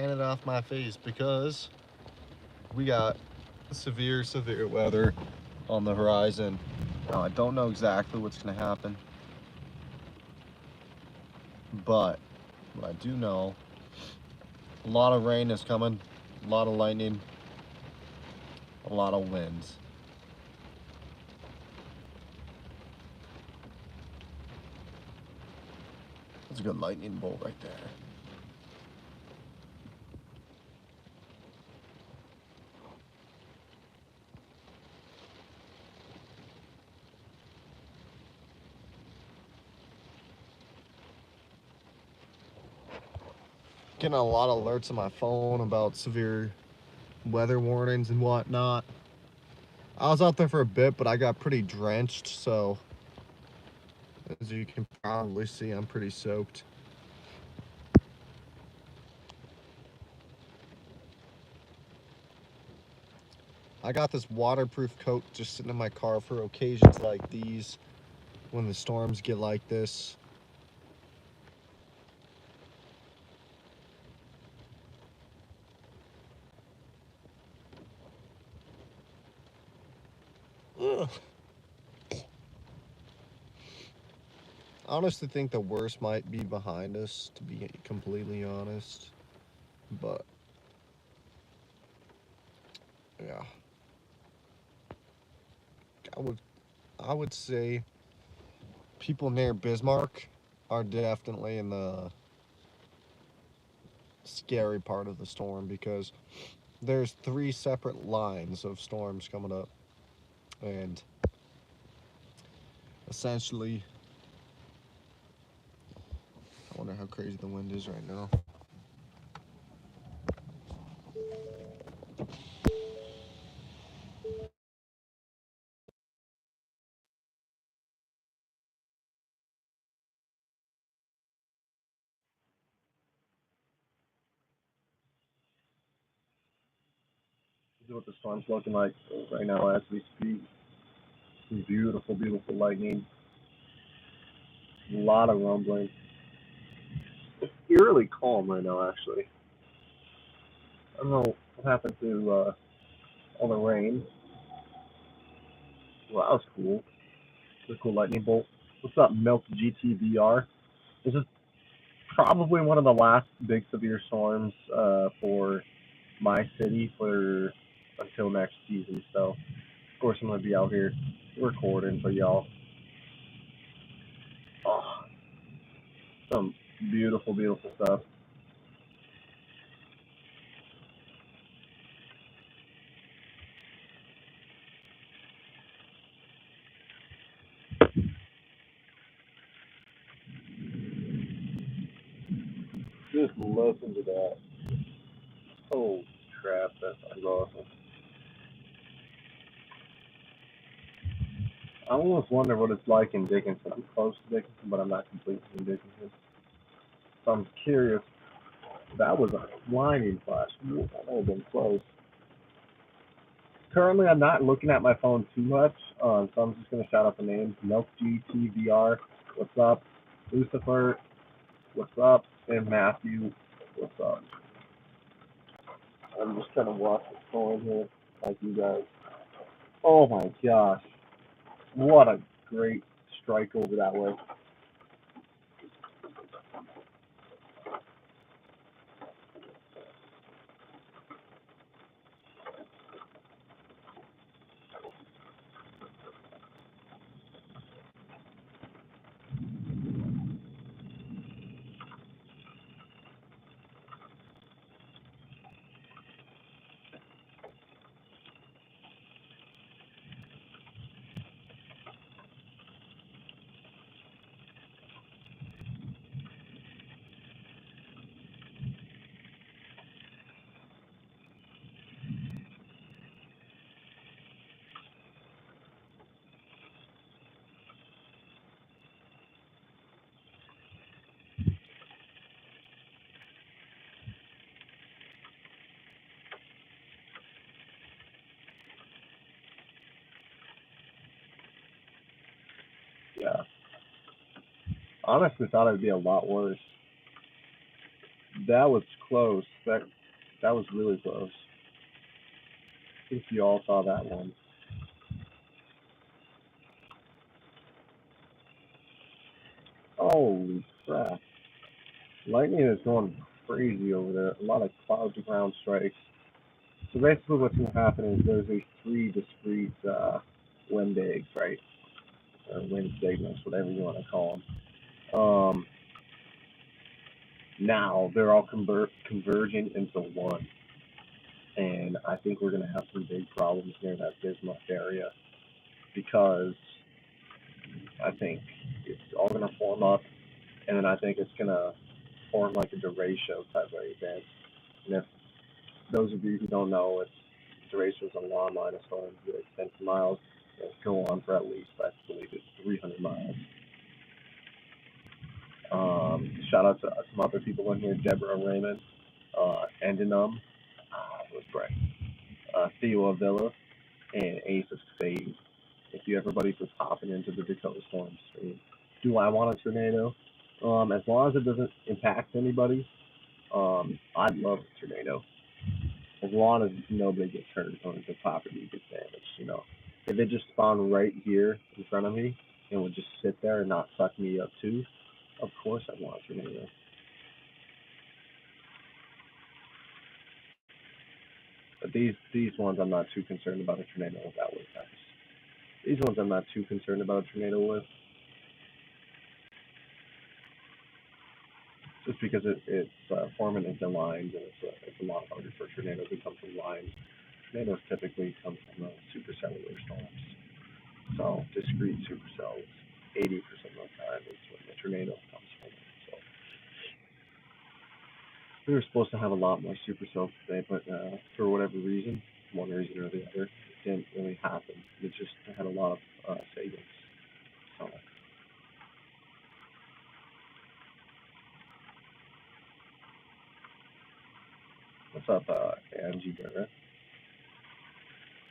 tan it off my face because we got severe, severe weather on the horizon. Now, I don't know exactly what's going to happen, but what I do know, a lot of rain is coming, a lot of lightning, a lot of winds. That's a good lightning bolt right there. Getting a lot of alerts on my phone about severe weather warnings and whatnot. I was out there for a bit, but I got pretty drenched, so as you can probably see, I'm pretty soaked. I got this waterproof coat just sitting in my car for occasions like these, when the storms get like this. Ugh. I honestly think the worst might be behind us, to be completely honest. But yeah, I would I would say people near Bismarck are definitely in the scary part of the storm because there's 3 separate lines of storms coming up, and essentially, I wonder how crazy the wind is right now. This is what the storm's looking like right now as we speak. Some beautiful, beautiful lightning. A lot of rumbling. It's eerily calm right now, actually. I don't know what happened to all the rain. Well, that was cool. It's a cool lightning bolt. What's up, Milk GTVR? This is probably one of the last big severe storms for my city for until next season. So, of course, I'm gonna be out here recording for y'all. Oh, some beautiful, beautiful stuff. Just listen to that. Oh crap, that sounds awesome. I almost wonder what it's like in Dickinson. I'm close to Dickinson, but I'm not completely in Dickinson. So I'm curious. That was a lightning flash. That would have been close. Currently, I'm not looking at my phone too much, so I'm just going to shout out the names. Milk GTVR, what's up? Lucifer, what's up? And Matthew, what's up? I'm just trying to watch the storm here, like you guys. Oh my gosh, what a great strike over that way. Yeah, honestly thought it would be a lot worse. That was close. That was really close. I think you all saw that one. Holy crap! Lightning is going crazy over there. A lot of cloud to ground strikes. So basically, what's going to happen is there's these three discrete wind eggs, right? Or wind signals, whatever you want to call them. Now they're all converging into one, and I think we're going to have some big problems near that bismuth area because I think it's all going to form up, and then I think it's going to form like a derecho type of event. And if those of you who don't know, it's derecho is a long line of storms that extend for miles and go on for at least, I believe, it's 300 miles. Shout out to some other people in here, Deborah Raymond, Endinum, was Brett, Theo Avila, and Ace of Spades. If you everybody was hopping into the Dakota Storm stream, do I want a tornado? As long as it doesn't impact anybody, I'd love a tornado. As long as nobody gets hurt or the property gets damaged, you know. If it just spawned right here in front of me and would just sit there and not suck me up too, of course I'd want a tornado. But these ones I'm not too concerned about a tornado that way, guys. These ones I'm not too concerned about a tornado with. Just because it's forming into lines and it's a lot harder for tornadoes to come from lines. Tornadoes typically come from supercellular storms. So discrete supercells, 80% of the time is when the tornado comes from. So we were supposed to have a lot more supercells today, but for whatever reason, one reason or the other, it didn't really happen. It just had a lot of savings. So what's up, Angie Garrett?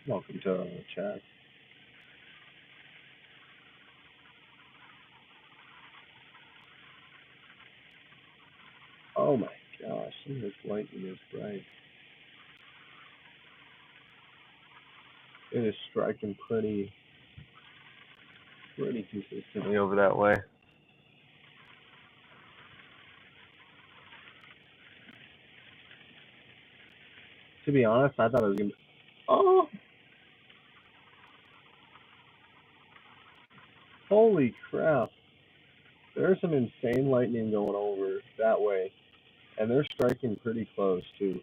Welcome to the chat. Oh my gosh, this lightning is bright. It is striking pretty consistently over that way. To be honest, I thought it was gonna. Oh, holy crap! There's some insane lightning going over that way, and they're striking pretty close too.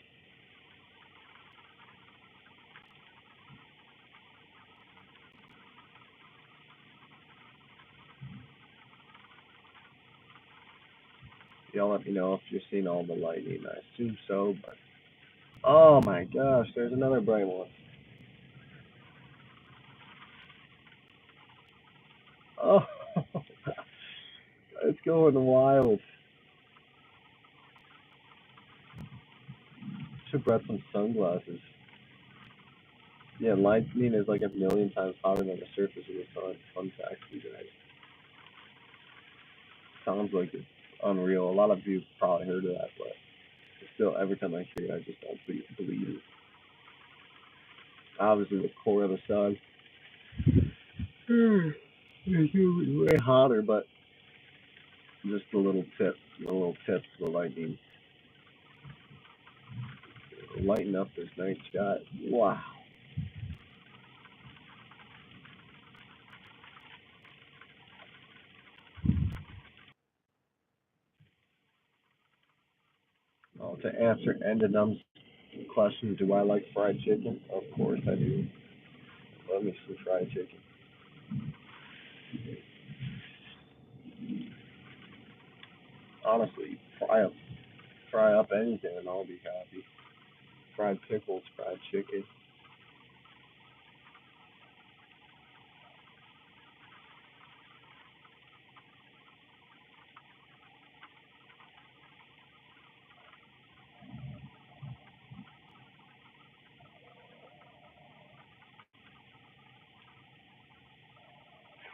Y'all let me know if you're seeing all the lightning. I assume so, but oh my gosh, there's another bright one. Oh, it's going wild. Should brought some sunglasses. Yeah, lightning is like a million times hotter than the surface of the sun. Fun fact for you guys. Sounds like it's unreal. A lot of you probably heard of that, but still, every time I hear it, I just don't believe it. Obviously, the core of the sun. It's way hotter, but just a little tip, to the lightning. Lighten up this night sky. Wow. Oh, to answer Endinum's question, do I like fried chicken? Of course I do. Love me some fried chicken. Honestly, fry up anything and I'll be happy. Fried pickles, fried chicken.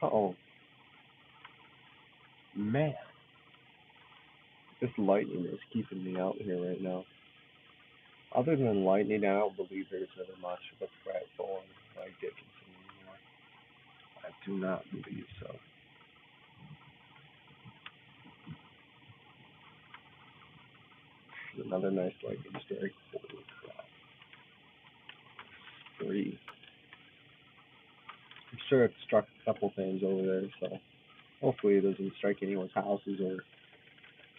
Oh man, This lightning is keeping me out here right now. Other than lightning, I don't believe there's ever much of a threat for like Dickinson anymore. I do not believe so. Another nice lightning strike. Holy crap. Three. I'm sure it struck a couple things over there, so hopefully it doesn't strike anyone's houses or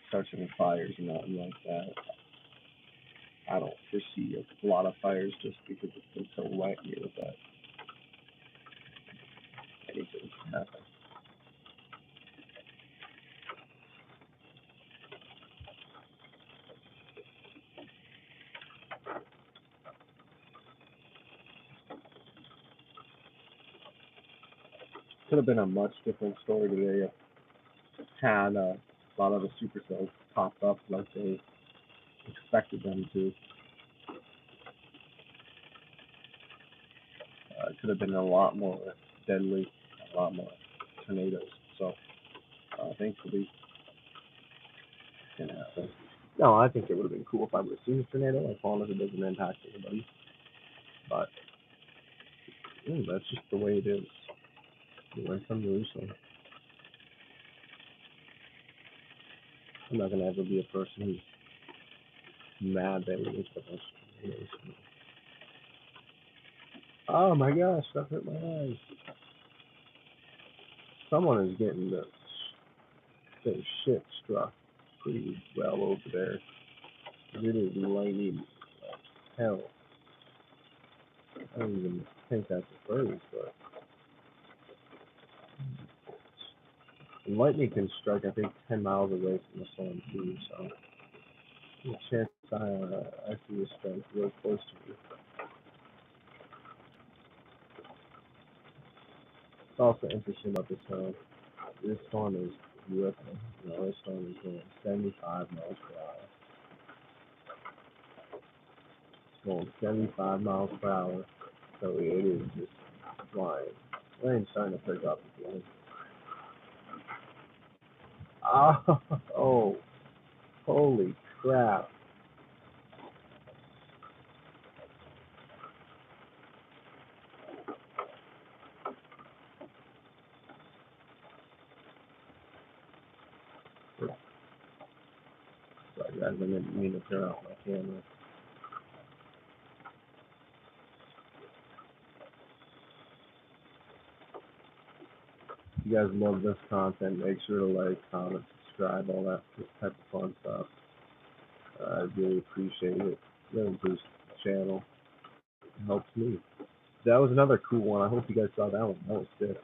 start any fires or nothing like that. I don't foresee a lot of fires just because it's been so wet here that anything can happen. Could have been a much different story today if had a lot of the supercells popped up like they expected them to. It could have been a lot more deadly, a lot more tornadoes. So thankfully, it didn't happen. No, I think it would have been cool if I would have seen a tornado, as long as it doesn't impact anybody. But that's just the way it is. You learn from losing. I'm not gonna ever be a person who's mad that we get a bunch of tornadoes. Oh my gosh, that hurt my eyes. Someone is getting their shit struck pretty well over there. It is lightning like hell. I don't even think that's a phrase, but lightning can strike, I think, 10 miles away from the sun, too, so the chance I see a strike real close to me. It's also interesting about this storm. This storm is ripping. This storm is going 75 miles per hour. It's going 75 miles per hour, so it is just flying. Rain's starting to pick up again. Oh, holy crap. Sorry guys, I didn't mean to turn off my camera. If you guys love this content, make sure to like, comment, subscribe, all that type of fun stuff. I really appreciate it. Really boosts the channel. It helps me. That was another cool one. I hope you guys saw that one. That was sick.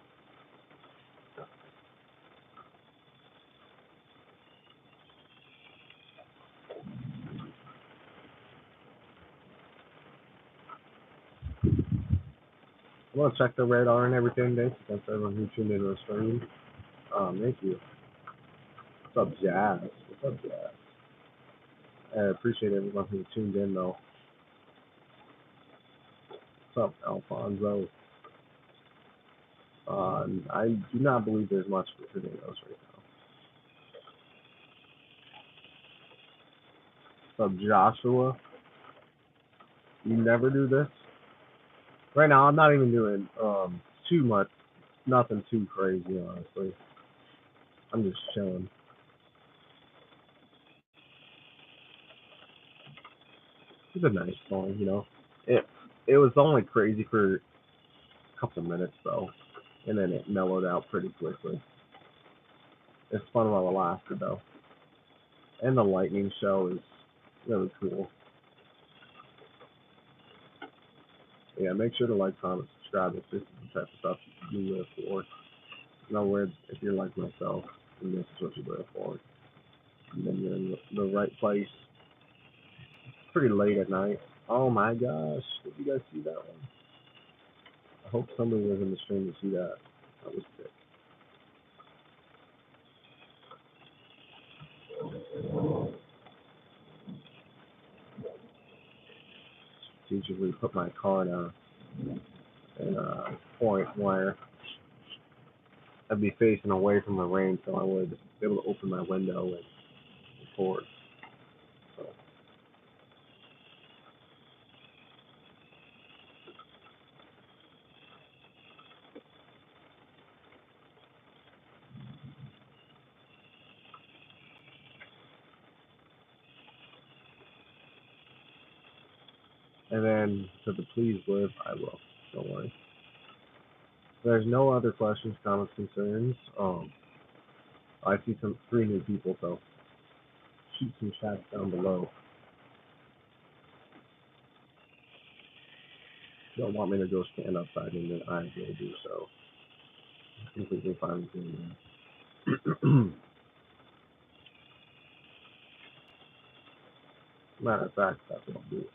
I want to check the radar and everything. Thanks everyone who tuned into the stream. Thank you. What's up, Jazz? What's up, Jazz? I appreciate everyone who tuned in, though. What's up, Alfonso? I do not believe there's much for tornadoes right now. What's up, Joshua? You never do this? Right now, I'm not even doing too much, nothing too crazy, honestly. I'm just chilling. It's a nice song, It was only crazy for a couple minutes though, and then it mellowed out pretty quickly. It's fun while it lasted though, and the lightning show is really cool. Yeah, make sure to like, comment, subscribe if this is the type of stuff you live for. In other words, if you're like myself, and this is what you live for, and then you're in the right place. It's pretty late at night. Oh my gosh, did you guys see that one? I hope somebody was in the stream to see that. That was sick. Strategically put my car in a point where I'd be facing away from the rain, so I would be able to open my window and forward. So. And then to the please live, I will. Don't worry. There's no other questions, comments, concerns. I see 3 new people, so shoot some chats down below. If you don't want me to go stand outside, and then I will do so. I'm completely fine with doing that. Matter of fact, that's what I'll do.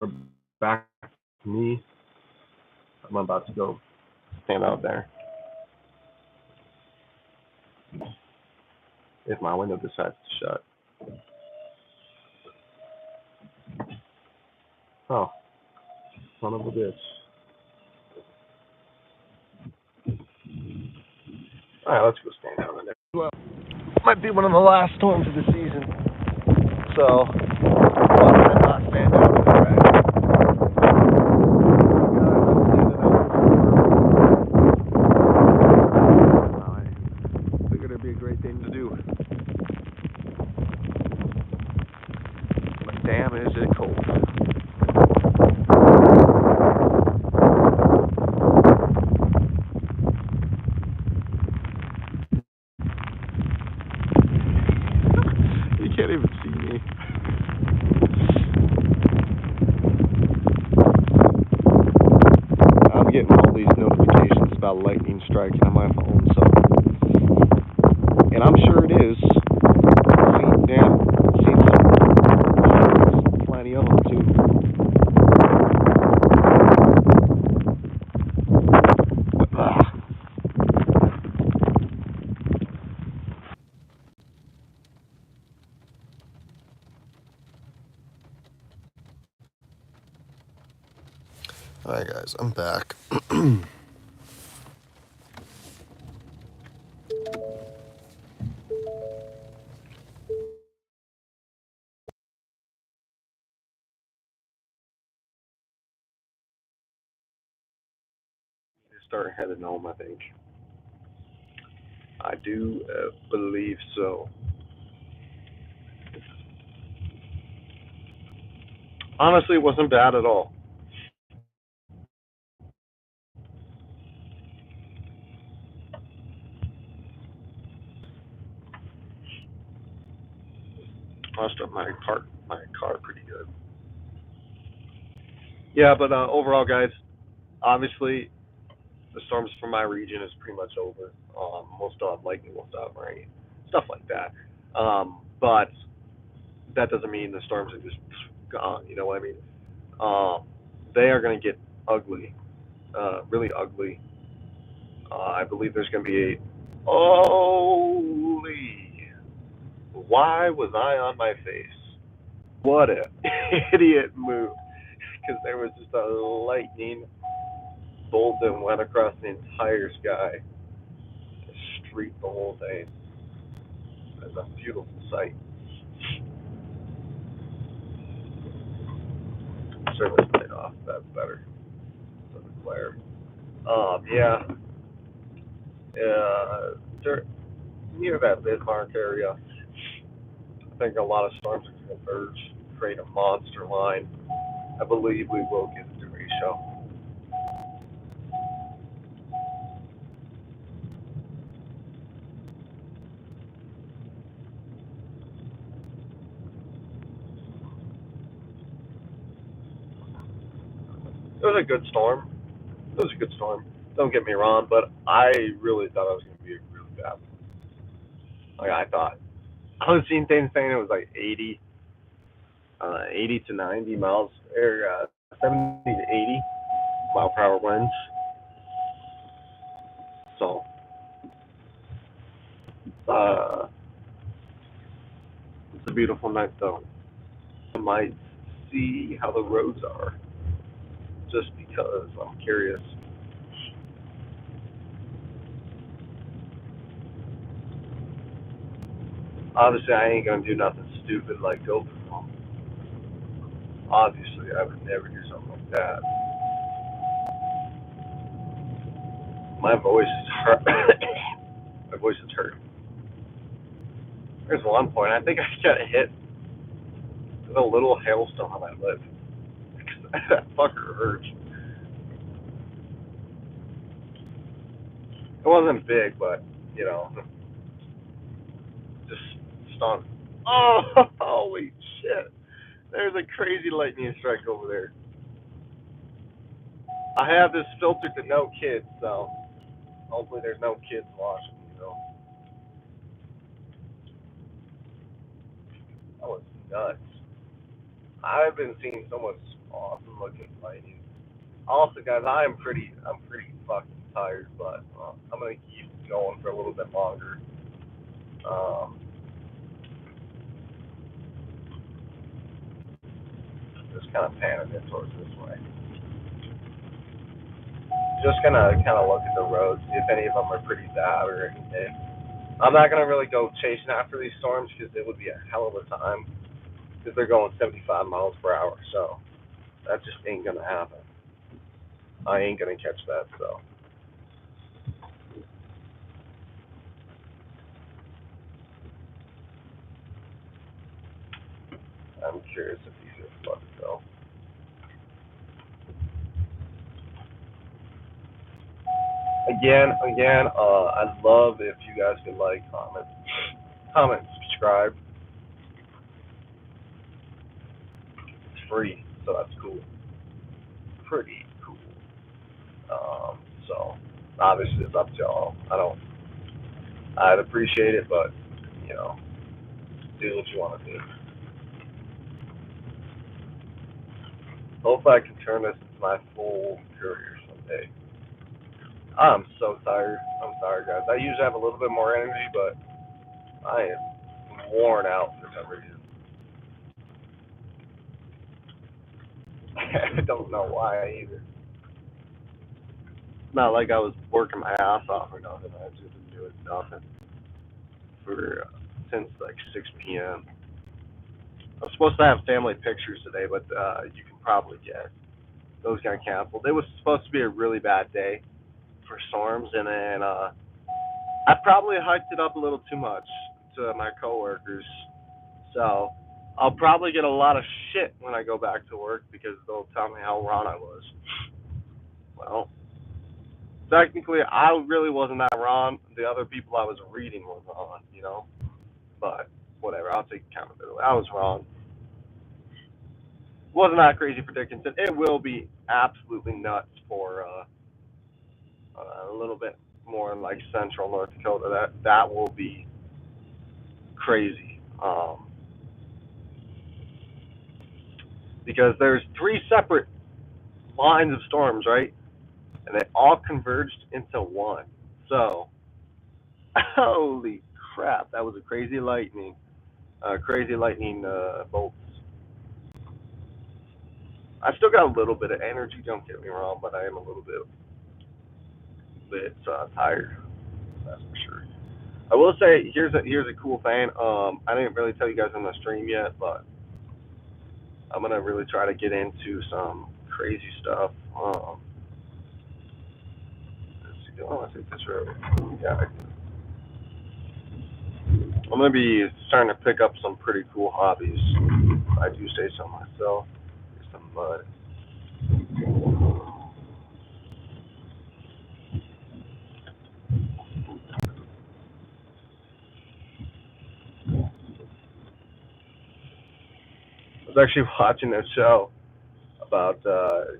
We're back to me. I'm about to go stand out there. If my window decides to shut. Oh, son of a bitch. Alright, let's go stand down there. Well, might be one of the last storms of the season. So, why not stand down there, right? I figured it'd be a great thing to do. But damn, is it cold. You can't even see me. I'm getting all these notifications about lightning striking on my phone, so. And I'm sure it is. Seen some, plenty of them too. Hi guys, I'm back. Start heading home, I think. I do believe so. Honestly, it wasn't bad at all. Lost up my car pretty good. Yeah, but overall, guys, obviously the storms from my region is pretty much over. We'll still have lightning, we'll still have rain, stuff like that. But that doesn't mean the storms are just gone. You know what I mean? They are going to get ugly, really ugly. I believe there's going to be a holy. Why was I on my face? What an idiot move! Because there was just a lightning bolt that went across the entire sky, streaked the whole day. It's a beautiful sight. Service light off. That's better. Doesn't glare. Yeah. Near that Bismarck area, I think a lot of storms are going to converge, create a monster line. I believe we will get a derecho. It was a good storm. It was a good storm. Don't get me wrong, but I really thought it was going to be really bad. Like I thought. I was seeing things saying it was like 80 to 90 miles, or 70 to 80 mile per hour winds. So, uh, it's a beautiful night though. I might see how the roads are, just because I'm curious. Obviously, I ain't gonna do nothing stupid like open them. Obviously, I would never do something like that. My voice is hurt. My voice is hurt. There's one point I think I got hit with a little hailstone on my lip. That fucker hurts. It wasn't big, but you know, just stunned. Oh, holy shit! There's a crazy lightning strike over there. I have this filtered to no kids, so hopefully there's no kids watching. That was nuts. I've been seeing so much awesome looking lightning. Also, guys, I'm pretty fucking tired, but I'm gonna keep going for a little bit longer. Um, just kind of panning it towards this way. Just gonna kind of look at the roads, see if any of them are pretty bad or anything. I'm not gonna really go chasing after these storms because it would be a hell of a time because they're going 75 miles per hour, so that just ain't gonna happen. I ain't gonna catch that, so. I'm curious if these are flooded though. Again, I'd love if you guys could like, comment, subscribe. It's free, so that's cool. Pretty cool. So obviously it's up to y'all. I'd appreciate it, but you know, do what you want to do. Hopefully I can turn this into my full career someday. I'm so tired. I'm sorry, guys. I usually have a little bit more energy, but I am worn out for some reason. I don't know why either. It's not like I was working my ass off or nothing. I've just been doing nothing for since like 6 p.m. I was supposed to have family pictures today, but you can probably guess those got canceled. It was supposed to be a really bad day for storms, and then I probably hyped it up a little too much to my coworkers. So I'll probably get a lot of shit when I go back to work because they'll tell me how wrong I was. Well, technically, I really wasn't that wrong. The other people I was reading were wrong, you know. But whatever, I'll take accountability. I was wrong. Wasn't that crazy for Dickinson. It will be absolutely nuts for a little bit more in like central North Dakota. That will be crazy. Because there's three separate lines of storms, right? And they all converged into one. So, holy crap, that was a crazy lightning bolts. I still got a little bit of energy. Don't get me wrong, but I am a little bit tired. That's for sure. I will say here's a cool thing. I didn't really tell you guys on the stream yet, but I'm gonna really try to get into some crazy stuff. Let's see. Oh, I think that's right. Yeah, I'm gonna be starting to pick up some pretty cool hobbies. I do say so myself. Here's some mud. I was actually watching a show about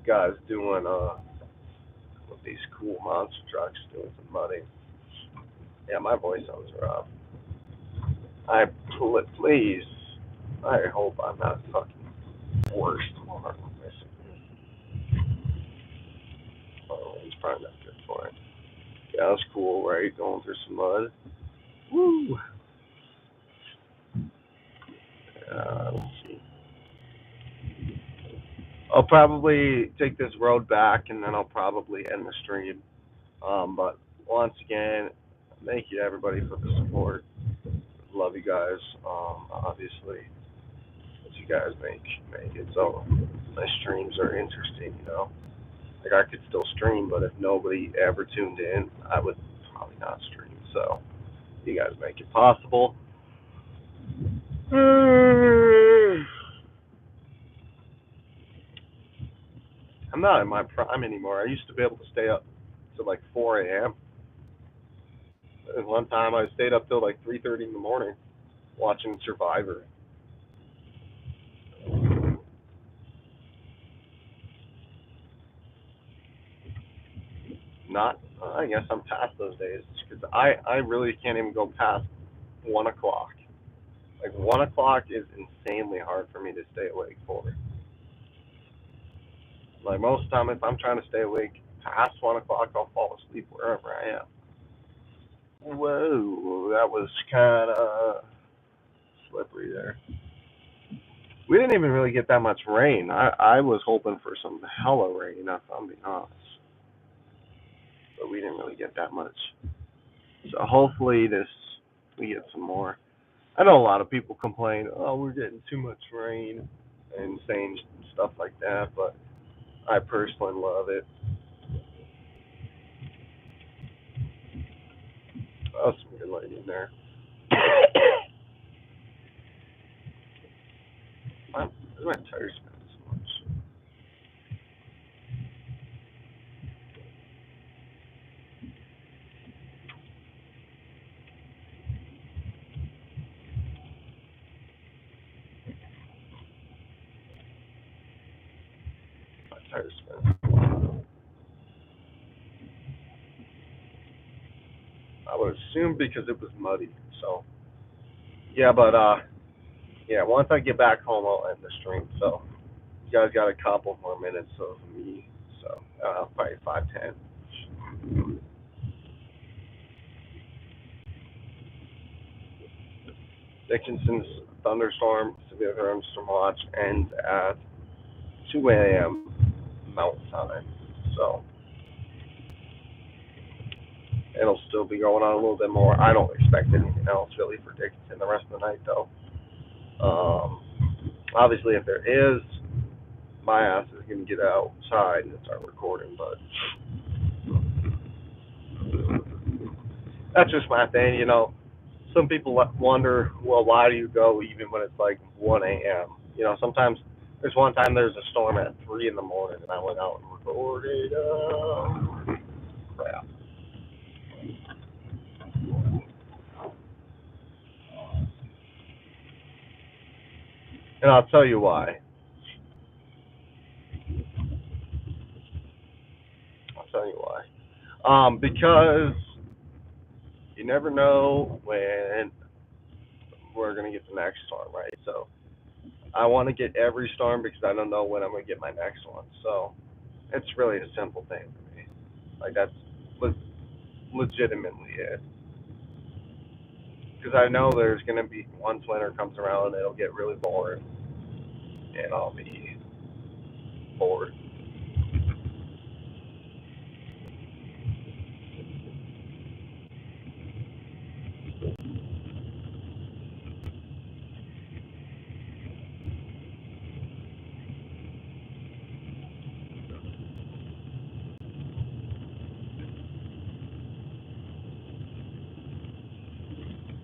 guys doing with these cool monster trucks doing some money. Yeah, my voice sounds rough. I please. I hope I'm not fucking worse tomorrow. Oh, he's probably not good for it. Yeah, that's cool, right? Going through some mud. Woo. Let's see. I'll probably take this road back and then I'll probably end the stream. But once again, thank you to everybody for the support. Love you guys. guys. Obviously, as you guys make it so my streams are interesting. Like I could still stream, but if nobody ever tuned in, I would probably not stream. So you guys make it possible. I'm not in my prime anymore. I used to be able to stay up to like 4 a.m. And one time I stayed up till like 3:30 in the morning watching Survivor. Not, I guess I'm past those days because I really can't even go past 1 o'clock. Like 1 o'clock is insanely hard for me to stay awake for. Like most of the time, if I'm trying to stay awake past 1 o'clock, I'll fall asleep wherever I am. Whoa, that was kind of slippery there. We didn't even really get that much rain. I was hoping for some hella rain, if I'm being honest. But we didn't really get that much. So hopefully we get some more. I know a lot of people complain, oh, we're getting too much rain and saying stuff like that, but I personally love it. Oh, some good lighting there. My tires spinning so much. My tires spinning. I would assume because it was muddy. So yeah, but yeah. Once I get back home, I'll end the stream. So you guys got a couple more minutes of me. So probably 5, 10. Dickinson's thunderstorm, severe thunderstorm watch ends at 2 a.m. Mountain Time. So it'll still be going on a little bit more. I don't expect anything else really for Dickinson the rest of the night though. Obviously, if there is, my ass is gonna get outside and start recording. But that's just my thing. Some people wonder, well, why do you go even when it's like 1 a.m.? Sometimes there's one time there's a storm at 3 in the morning, and I went out and recorded. Crap. And I'll tell you why. I'll tell you why. Because you never know when we're gonna get the next storm, right? So I want to get every storm because I don't know when I'm gonna get my next one. So it's really a simple thing for me. Like that's legitimately it. Because I know there's gonna be once winter comes around, it'll get really boring, and I'll be bored.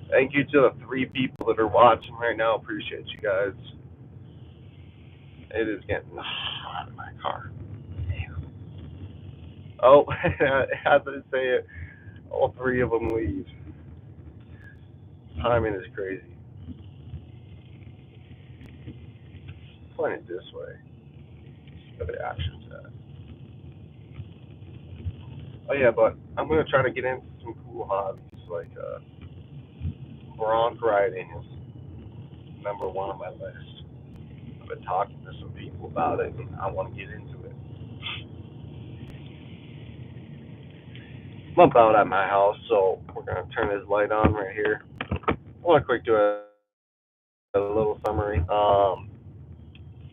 Thank you to the 3 people that are watching right now. Appreciate you guys. It is getting hot in my car. Oh, as I say it, all 3 of them leave. Timing is crazy. Point it this way. Where the action's at. Oh yeah, but I'm gonna try to get into some cool hobbies like bronc riding is #1 on my list. I've been talking to some people about it, and I want to get into it. I'm about at my house, so we're gonna turn this light on right here. I want to quick do a little summary.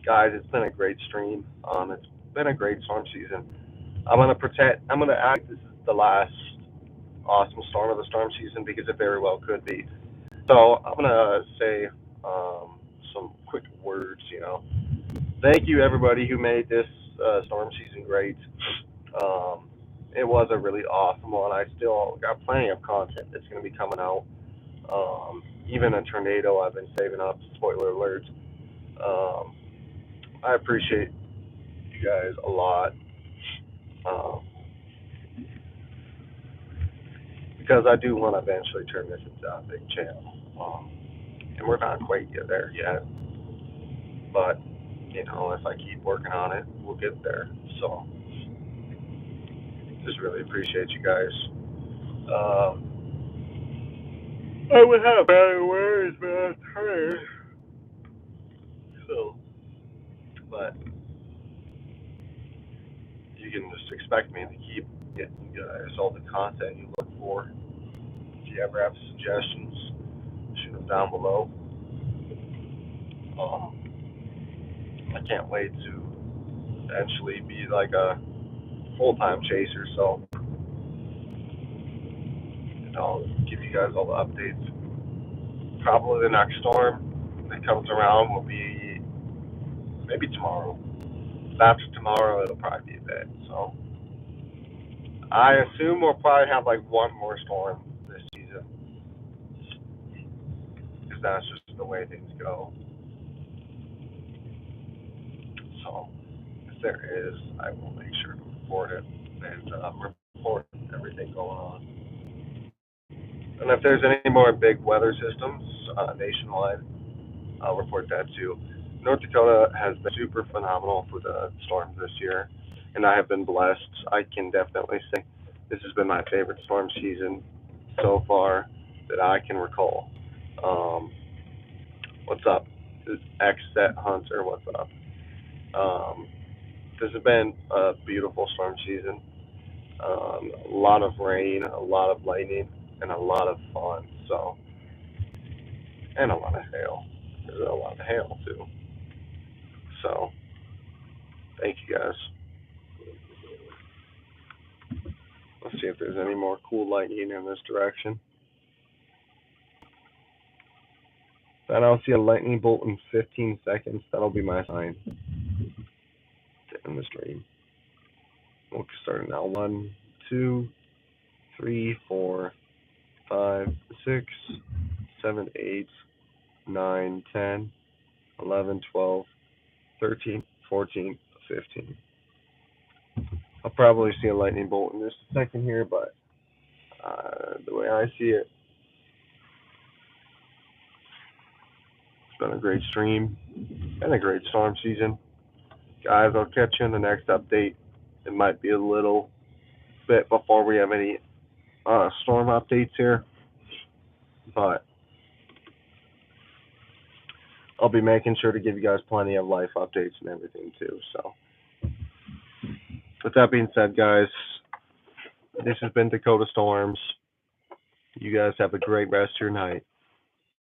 Guys, it's been a great stream. It's been a great storm season. I'm gonna act this is the last awesome storm of the storm season because it very well could be. So I'm gonna say some quick words. Thank you everybody who made this storm season great. Um, it was a really awesome one. I still got plenty of content that's gonna be coming out. Even a tornado I've been saving up. Spoiler alert. Um, I appreciate you guys a lot. Um, because I do want to eventually turn this into a big channel. And we're not quite there yet, but if I keep working on it, we'll get there. So just really appreciate you guys. Um, I would have better words, but I'm tired. So, but you can just expect me to keep getting you guys all the content you look for. If you ever have suggestions, shoot them down below. Um, I can't wait to eventually be like a full-time chaser, so I'll give you guys all the updates. Probably the next storm that comes around will be maybe tomorrow. After tomorrow, it'll probably be a bit. So I assume we'll probably have like one more storm this season, because that's just the way things go. So if there is, I will make sure to report it and report everything going on. And if there's any more big weather systems nationwide, I'll report that too. North Dakota has been super phenomenal for the storms this year, and I have been blessed. I can definitely say this has been my favorite storm season so far that I can recall. Um, what's up? This is XSet Hunter. What's up? Um, this has been a beautiful storm season. A lot of rain, a lot of lightning, and a lot of fun. So, and a lot of hail. There's a lot of hail too. So, thank you guys. Let's see if there's any more cool lightning in this direction. If I don't see a lightning bolt in 15 seconds, that'll be my sign to end the stream. We'll start now. 1, 2, 3, 4, 5, 6, 7, 8, 9, 10, 11, 12, 13, 14, 15. I'll probably see a lightning bolt in just a second here, but the way I see it, it's been a great stream and a great storm season. Guys, I'll catch you in the next update. It might be a little bit before we have any storm updates here, but I'll be making sure to give you guys plenty of life updates and everything too. So, with that being said, guys, this has been Dakota Storms. You guys have a great rest of your night.